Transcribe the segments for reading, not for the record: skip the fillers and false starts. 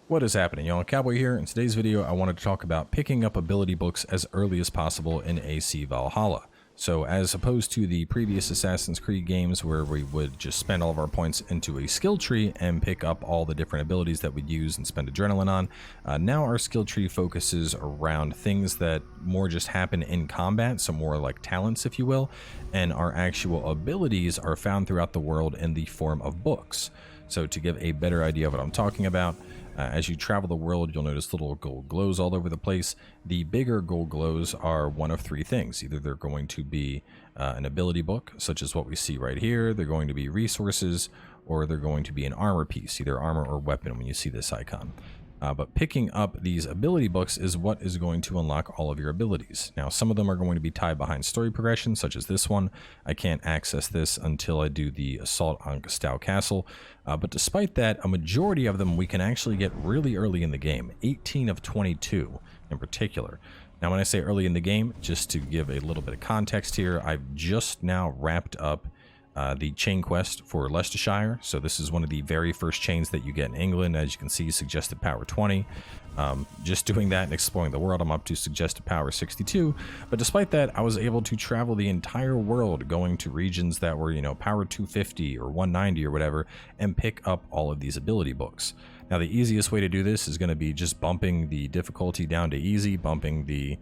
What is happening, y'all? Cowboy here. In today's video, I wanted to talk about picking up ability books as early as possible in AC Valhalla. So as opposed to the previous Assassin's Creed games where we would just spend all of our points into a skill tree and pick up all the different abilities that we'd use and spend adrenaline on, now our skill tree focuses around things that more just happen in combat, so more like talents, if you will, and our actual abilities are found throughout the world in the form of books. So to give a better idea of what I'm talking about, as you travel the world, you'll notice little gold glows all over the place. The bigger gold glows are one of three things. Either they're going to be an ability book, such as what we see right here, they're going to be resources, or they're going to be an armor piece, either armor or weapon when you see this icon. But picking up these ability books is what is going to unlock all of your abilities. Now, some of them are going to be tied behind story progression, such as this one. I can't access this until I do the assault on Gustau Castle. But despite that, a majority of them we can actually get really early in the game, 18 of 22 in particular. Now, when I say early in the game, just to give a little bit of context here, I've just now wrapped up the chain quest for Leicestershire. So this is one of the very first chains that you get in England. As you can see, suggested power 20. Just doing that and exploring the world, I'm up to suggested power 62. But despite that, I was able to travel the entire world, going to regions that were, power 250 or 190 or whatever, and pick up all of these ability books. Now, the easiest way to do this is going to be just bumping the difficulty down to easy, bumping the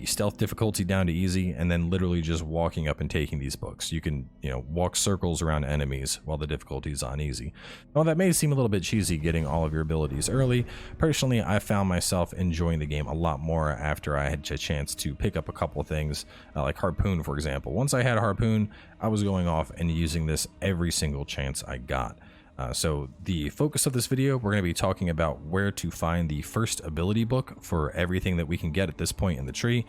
stealth difficulty down to easy, and then literally just walking up and taking these books. You can, walk circles around enemies while the difficulty is on easy. While that may seem a little bit cheesy getting all of your abilities early, personally, I found myself enjoying the game a lot more after I had a chance to pick up a couple of things, like Harpoon, for example. Once I had Harpoon, I was going off and using this every single chance I got. So the focus of this video, we're going to be talking about where to find the first ability book for everything that we can get at this point in the tree.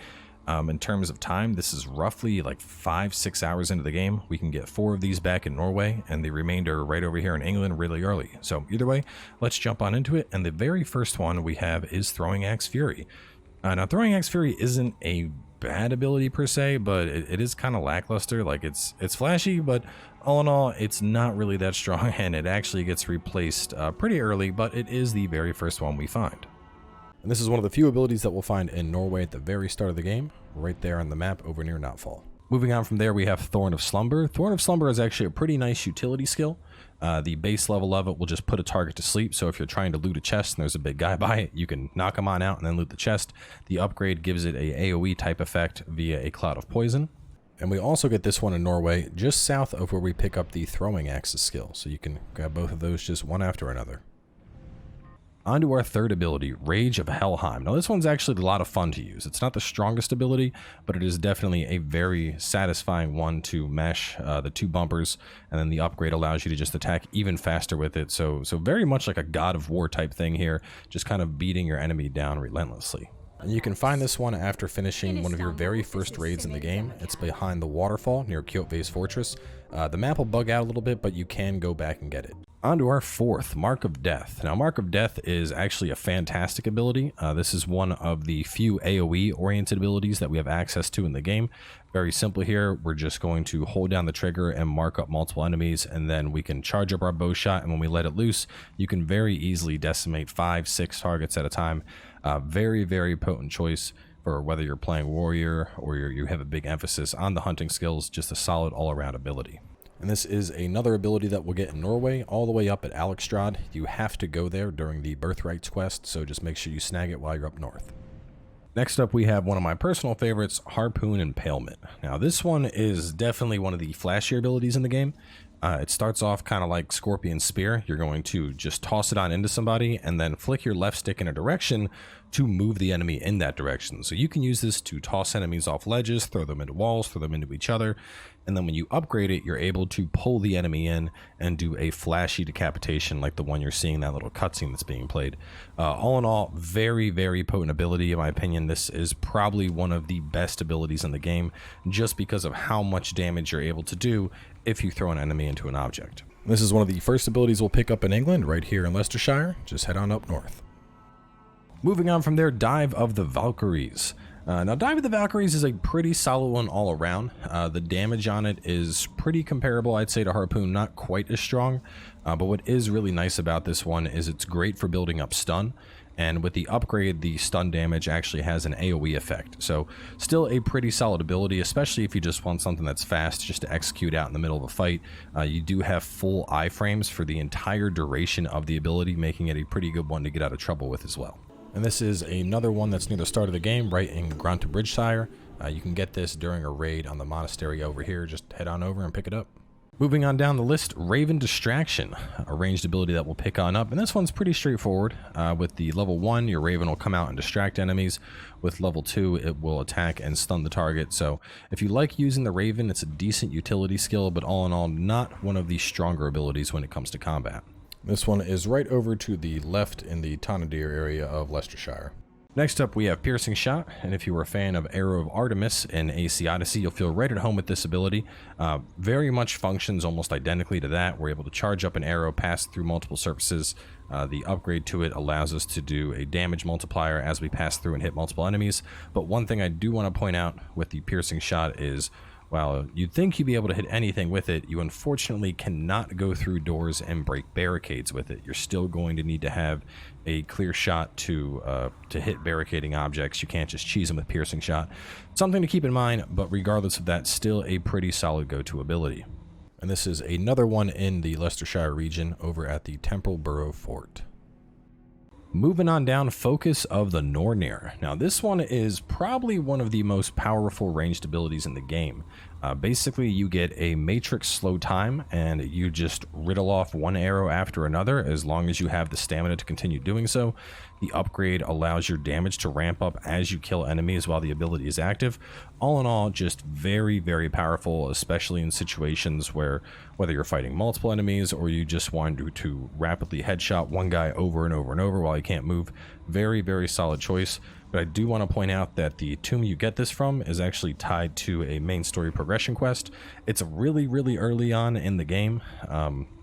In terms of time, this is roughly like 5-6 hours into the game. We can get 4 of these back in Norway and the remainder right over here in England really early. So either way, let's jump on into it. And the very first one we have is Throwing Axe Fury. Now, Throwing Axe Fury isn't a bad ability per se, but it is kind of lackluster. Like it's flashy, but all in all, it's not really that strong, and it actually gets replaced pretty early, but it is the very first one we find. And this is one of the few abilities that we'll find in Norway at the very start of the game, right there on the map over near Nightfall. Moving on from there, we have Thorn of Slumber. Thorn of Slumber is actually a pretty nice utility skill. The base level of it will just put a target to sleep, so if you're trying to loot a chest and there's a big guy by it, you can knock him on out and then loot the chest. The upgrade gives it a AoE type effect via a cloud of poison. And we also get this one in Norway, just south of where we pick up the Throwing Axes skill, so you can grab both of those just one after another. On to our third ability, Rage of Helheim. Now this one's actually a lot of fun to use. It's not the strongest ability, but it is definitely a very satisfying one to mash the 2 bumpers, and then the upgrade allows you to just attack even faster with it. So very much like a God of War type thing here, just kind of beating your enemy down relentlessly. And you can find this one after finishing one of your very first raids in the game. It's behind the waterfall near Kjotve's fortress. The map will bug out a little bit, but you can go back and get it. On to our fourth, Mark of Death. Now, Mark of Death is actually a fantastic ability. This is one of the few AoE-oriented abilities that we have access to in the game. Very simple here. We're just going to hold down the trigger and mark up multiple enemies, and then we can charge up our bow shot, and when we let it loose, you can very easily decimate 5-6 targets at a time. Very, very potent choice for whether you're playing warrior or you have a big emphasis on the hunting skills. Just a solid all-around ability. And this is another ability that we'll get in Norway, all the way up at Alexstrad. You have to go there during the Birthrights quest, so just make sure you snag it while you're up north. Next up, we have one of my personal favorites, Harpoon Impalement. Now, this one is definitely one of the flashier abilities in the game. It starts off kind of like Scorpion Spear. You're going to just toss it on into somebody and then flick your left stick in a direction to move the enemy in that direction. So you can use this to toss enemies off ledges, throw them into walls, throw them into each other. And then when you upgrade it, you're able to pull the enemy in and do a flashy decapitation like the one you're seeing, that little cutscene that's being played. All in all, very, very potent ability. In my opinion, this is probably one of the best abilities in the game, just because of how much damage you're able to do if you throw an enemy into an object. This is one of the first abilities we'll pick up in England, right here in Leicestershire. Just head on up north. Moving on from there, Dive of the Valkyries. Now, Die with the Valkyries is a pretty solid one all around. The damage on it is pretty comparable, I'd say, to Harpoon, not quite as strong. But what is really nice about this one is it's great for building up stun. And with the upgrade, the stun damage actually has an AoE effect. So still a pretty solid ability, especially if you just want something that's fast just to execute out in the middle of a fight. You do have full iframes for the entire duration of the ability, making it a pretty good one to get out of trouble with as well. And this is another one that's near the start of the game, right in Bridgeshire. You can get this during a raid on the monastery over here. Just head on over and pick it up. Moving on down the list, Raven Distraction, a ranged ability that will pick on up. And this one's pretty straightforward. With the level 1, your Raven will come out and distract enemies. With level 2, it will attack and stun the target. So if you like using the Raven, it's a decent utility skill, but all in all, not one of the stronger abilities when it comes to combat. This one is right over to the left in the Tanadir area of Leicestershire. Next up, we have Piercing Shot, and if you were a fan of Arrow of Artemis in AC Odyssey, you'll feel right at home with this ability. Very much functions almost identically to that. We're able to charge up an arrow, pass through multiple surfaces. The upgrade to it allows us to do a damage multiplier as we pass through and hit multiple enemies. But one thing I do want to point out with the Piercing Shot is, while you'd think you'd be able to hit anything with it, you unfortunately cannot go through doors and break barricades with it. You're still going to need to have a clear shot to hit barricading objects. You can't just cheese them with Piercing Shot. Something to keep in mind, but regardless of that, still a pretty solid go-to ability. And this is another one in the Leicestershire region over at the Temple Borough Fort. Moving on down, Focus of the Nornir. Now this one is probably one of the most powerful ranged abilities in the game. Basically you get a matrix slow time and you just riddle off one arrow after another as long as you have the stamina to continue doing so. The upgrade allows your damage to ramp up as you kill enemies while the ability is active. All in all, just very, very powerful, especially in situations where whether you're fighting multiple enemies or you just want to rapidly headshot one guy over and over and over while he can't move. Very, very solid choice. But I do want to point out that the tomb you get this from is actually tied to a main story progression quest. It's really, really early on in the game.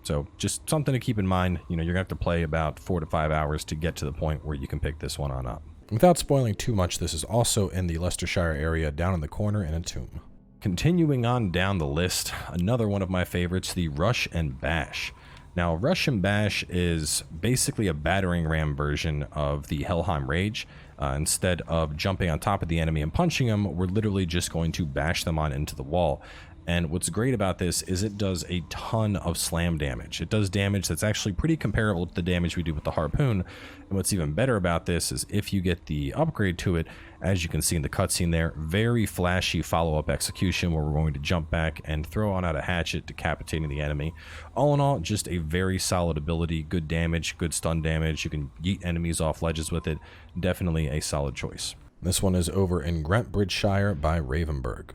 So just something to keep in mind. You know, you're going to have to play about 4 to 5 hours to get to the point where you can pick this one on up. Without spoiling too much, this is also in the Leicestershire area down in the corner in a tomb. Continuing on down the list, another one of my favorites, the Rush and Bash. Now, Rush and Bash is basically a battering ram version of the Helheim Rage. Instead of jumping on top of the enemy and punching them, we're literally just going to bash them on into the wall. And what's great about this is it does a ton of slam damage. It does damage that's actually pretty comparable to the damage we do with the Harpoon. And what's even better about this is if you get the upgrade to it, as you can see in the cutscene there, very flashy follow-up execution where we're going to jump back and throw on out a hatchet, decapitating the enemy. All in all, just a very solid ability, good damage, good stun damage. You can yeet enemies off ledges with it. Definitely a solid choice. This one is over in Bridgeshire by Ravenburg.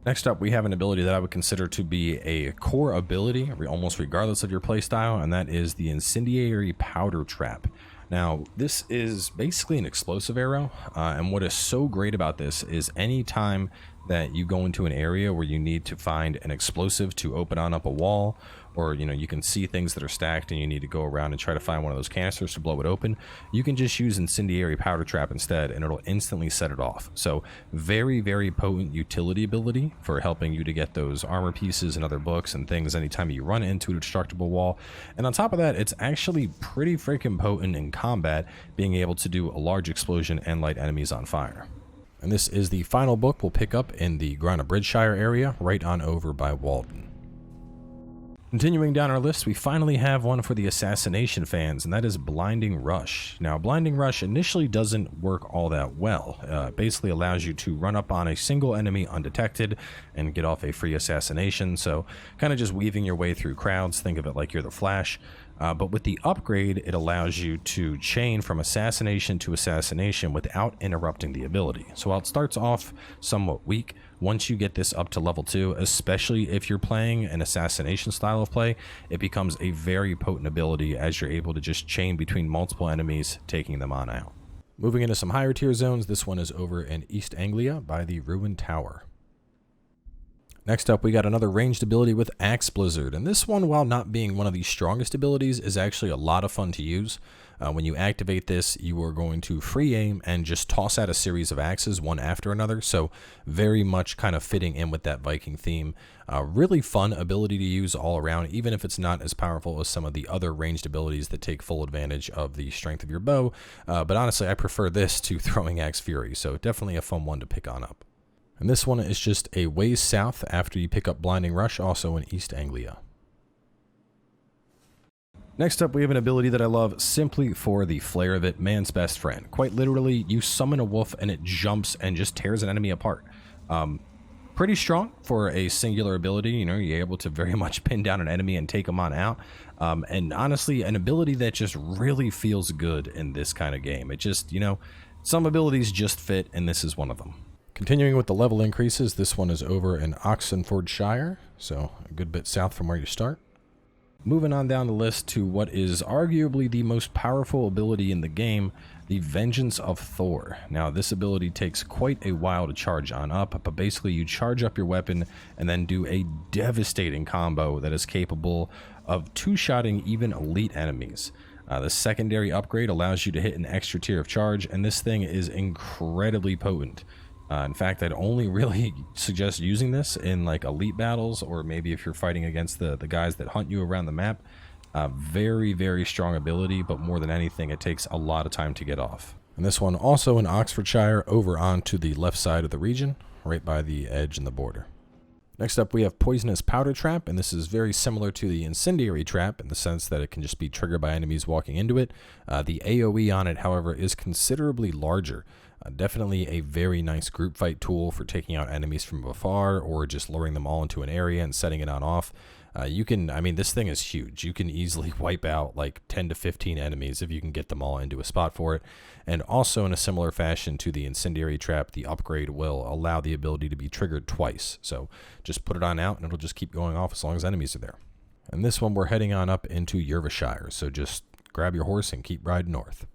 Next up, we have an ability that I would consider to be a core ability, almost regardless of your playstyle, and that is the Incendiary Powder Trap. Now, this is basically an explosive arrow, and what is so great about this is any time that you go into an area where you need to find an explosive to open on up a wall, or you can see things that are stacked and you need to go around and try to find one of those canisters to blow it open, you can just use Incendiary Powder Trap instead and it'll instantly set it off. So very, very potent utility ability for helping you to get those armor pieces and other books and things anytime you run into a destructible wall. And on top of that, it's actually pretty freaking potent in combat, being able to do a large explosion and light enemies on fire. And this is the final book we'll pick up in the Bridgeshire area, right on over by Walden. Continuing down our list, we finally have one for the assassination fans, and that is Blinding Rush. Now, Blinding Rush initially doesn't work all that well. It basically allows you to run up on a single enemy undetected and get off a free assassination, so kind of just weaving your way through crowds. Think of it like you're the Flash. But with the upgrade, it allows you to chain from assassination to assassination without interrupting the ability. So while it starts off somewhat weak, once you get this up to level 2, especially if you're playing an assassination style of play, it becomes a very potent ability as you're able to just chain between multiple enemies, taking them on out. Moving into some higher tier zones, this one is over in East Anglia by the Ruined Tower. Next up, we got another ranged ability with Axe Blizzard, and this one, while not being one of the strongest abilities, is actually a lot of fun to use. When you activate this, you are going to free aim and just toss out a series of axes one after another, so very much kind of fitting in with that Viking theme. Really fun ability to use all around, even if it's not as powerful as some of the other ranged abilities that take full advantage of the strength of your bow, but honestly, I prefer this to Throwing Axe Fury, so definitely a fun one to pick on up. And this one is just a ways south after you pick up Blinding Rush, also in East Anglia. Next up, we have an ability that I love simply for the flair of it, Man's Best Friend. Quite literally, you summon a wolf and it jumps and just tears an enemy apart. Pretty strong for a singular ability. You know, you're able to very much pin down an enemy and take them on out. And honestly, an ability that just really feels good in this kind of game. It just, you know, some abilities just fit, and this is one of them. Continuing with the level increases, this one is over in Oxenfordshire, so a good bit south from where you start. Moving on down the list to what is arguably the most powerful ability in the game, the Vengeance of Thor. Now, this ability takes quite a while to charge on up, but basically you charge up your weapon and then do a devastating combo that is capable of two-shotting even elite enemies. The secondary upgrade allows you to hit an extra tier of charge, and this thing is incredibly potent. In fact, I'd only really suggest using this in like elite battles, or maybe if you're fighting against the guys that hunt you around the map. Very, very strong ability, but more than anything, it takes a lot of time to get off. And this one also in Oxfordshire, over onto the left side of the region, right by the edge and the border. Next up, we have Poisonous Powder Trap, and this is very similar to the Incendiary Trap in the sense that it can just be triggered by enemies walking into it. The AoE on it, however, is considerably larger. Definitely a very nice group fight tool for taking out enemies from afar, or just luring them all into an area and setting it on off. I mean, this thing is huge. You can easily wipe out like 10 to 15 enemies if you can get them all into a spot for it. And also in a similar fashion to the Incendiary Trap, the upgrade will allow the ability to be triggered twice. So just put it on out and it'll just keep going off as long as enemies are there. And this one we're heading on up into Yervashire, so just grab your horse and keep riding north.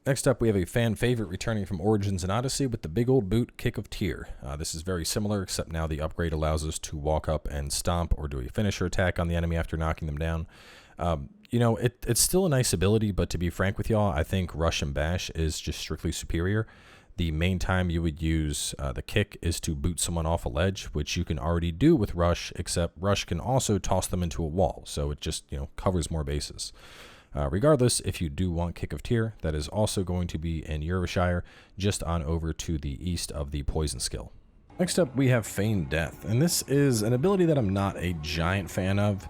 Next up, we have a fan favorite returning from Origins and Odyssey with the big old boot, Kick of Tyr. This is very similar, except now the upgrade allows us to walk up and stomp or do a finisher attack on the enemy after knocking them down. You know, it's still a nice ability, but to be frank with y'all, I think Rush and Bash is just strictly superior. The main time you would use the kick is to boot someone off a ledge, which you can already do with Rush, except Rush can also toss them into a wall, so it just, you know, covers more bases. Regardless, if you do want Kick of Tyr, that is also going to be in Yervashire, just on over to the east of the poison skill. Next up, we have Feigned Death, and this is an ability that I'm not a giant fan of.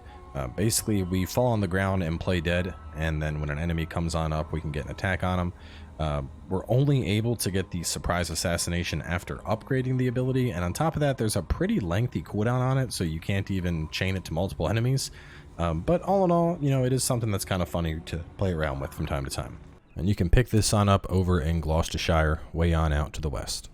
Basically, we fall on the ground and play dead, and then when an enemy comes on up, we can get an attack on them. We're only able to get the surprise assassination after upgrading the ability, and on top of that, there's a pretty lengthy cooldown on it, so you can't even chain it to multiple enemies. But all in all, you know, it is something that's kind of funny to play around with from time to time. And you can pick this on up over in Gloucestershire, way on out to the west.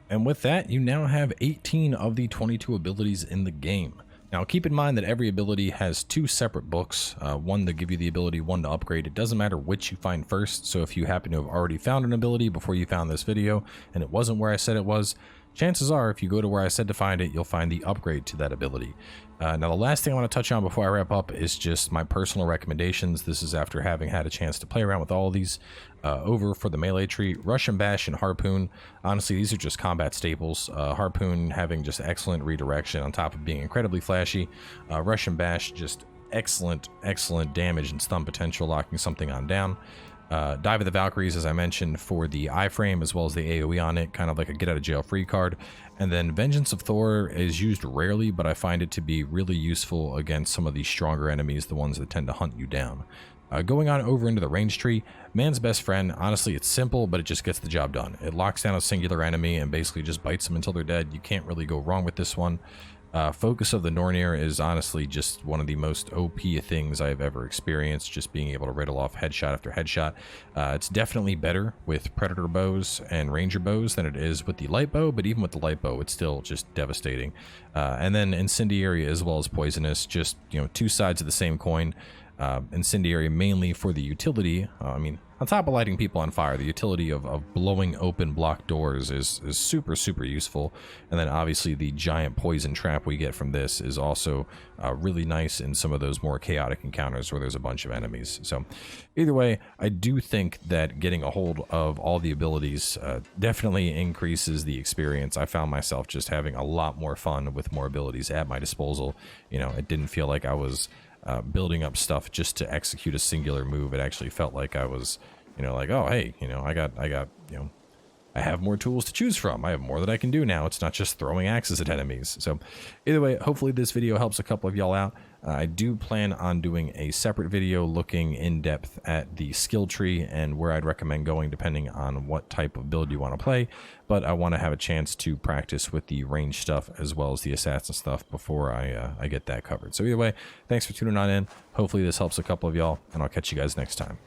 And with that, you now have 18 of the 22 abilities in the game. Now, keep in mind that every ability has two separate books, one to give you the ability, one to upgrade. It doesn't matter which you find first, so if you happen to have already found an ability before you found this video, and it wasn't where I said it was, chances are, if you go to where I said to find it, you'll find the upgrade to that ability. Now, the last thing I want to touch on before I wrap up is just my personal recommendations. This is after having had a chance to play around with all of these. Over for the melee tree, Rush and Bash and Harpoon. Honestly, these are just combat staples. Harpoon having just excellent redirection on top of being incredibly flashy. Rush and Bash, just excellent damage and stun potential, locking something on down. Dive of the Valkyries, as I mentioned, for the iframe as well as the AoE on it, kind of like a get out of jail free card. And then Vengeance of Thor is used rarely, but I find it to be really useful against some of the stronger enemies, the ones that tend to hunt you down. Going on over into the range tree, Man's Best Friend, honestly, it's simple, but it just gets the job done. It locks down a singular enemy and basically just bites them until they're dead. You can't really go wrong with this one. Focus of the Nornir is honestly just one of the most OP things I've ever experienced, just being able to riddle off headshot after headshot. It's definitely better with Predator bows and Ranger bows than it is with the light bow, but even with the light bow, it's still just devastating. And then Incendiary as well as Poisonous, just, you know, two sides of the same coin. Incendiary mainly for the utility. I mean, on top of lighting people on fire, the utility of blowing open blocked doors is super, super useful. And then obviously the giant poison trap we get from this is also really nice in some of those more chaotic encounters where there's a bunch of enemies. So either way, I do think that getting a hold of all the abilities definitely increases the experience. I found myself just having a lot more fun with more abilities at my disposal. You know, it didn't feel like I was building up stuff just to execute a singular move. It actually felt like I was, you know, like, oh, hey, you know, I got, you know, I have more tools to choose from. I have more that I can do now. It's not just throwing axes at enemies. So either way, hopefully this video helps a couple of y'all out. I do plan on doing a separate video looking in depth at the skill tree and where I'd recommend going depending on what type of build you want to play. But I want to have a chance to practice with the range stuff as well as the assassin stuff before I get that covered. So either way, thanks for tuning on in. Hopefully this helps a couple of y'all, and I'll catch you guys next time.